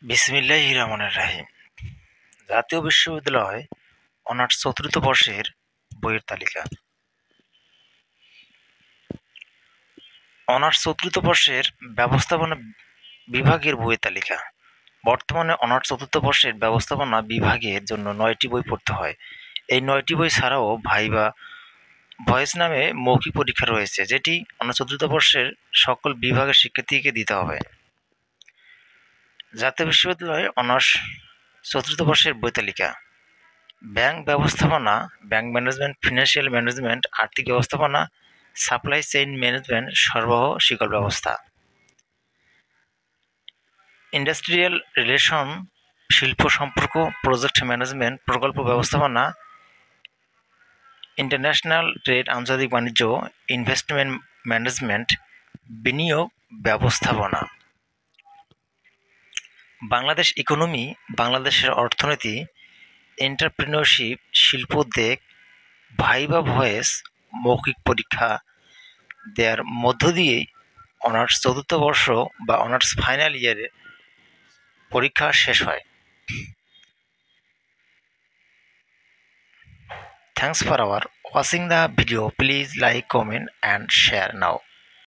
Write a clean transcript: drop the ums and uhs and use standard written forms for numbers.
বিসমিল্লাহির রহমানির রহিম। জাতীয় বিশ্ববিদ্যালয় অনার্স চতুর্থ বর্ষের বইয়ের তালিকা। অনার্স চতুর্থ বর্ষের ব্যবস্থাপনা বিভাগের বইয়ের তালিকা। বর্তমানে অনার্স চতুর্থ বর্ষের ব্যবস্থাপনা বিভাগের জন্য 9টি বই পড়তে হয়। এই 9টি বই ছাড়াও ভাইবা ভয়েস নামে মৌখিক পরীক্ষা রয়েছে, যেটি অনার্স চতুর্থ বর্ষের সকল বিভাগের শিক্ষার্থীকে দিতে হবে। জাতীয় বিশ্ববিদ্যালয় অনার্স চতুর্থ বর্ষের বই তালিকা। ব্যাংক ব্যবস্থাপনা, ব্যাংক ম্যানেজমেন্ট, ফিনান্সিয়াল ম্যানেজমেন্ট, আর্থিক ব্যবস্থাপনা, সাপ্লাই চেইন ম্যানেজমেন্ট, সরবরাহ শিকল ব্যবস্থা। ইন্ডাস্ট্রিয়াল রিলেশন, শিল্প সম্পর্ক, প্রজেক্ট ম্যানেজমেন্ট, প্রকল্প ব্যবস্থাপনা, ইন্টারন্যাশনাল ট্রেড, আন্তর্জাতিক বাণিজ্য, ইনভেস্টমেন্ট ম্যানেজমেন্ট, বিনিয়োগ ব্যবস্থাপনা। বাংলাদেশ ইকোনমি, বাংলাদেশের অর্থনীতি, এন্টারপ্রেনিউরশিপ, শিল্পোদ্যোগ, ভাইবা ভয়েস মৌখিক পরীক্ষা দেওয়ার মধ্য দিয়েই অনার্স চতুর্থ বর্ষ বা অনার্স ফাইনাল ইয়ারের পরীক্ষা শেষ হয়। Thanks for watching the video. Please like, comment and share now.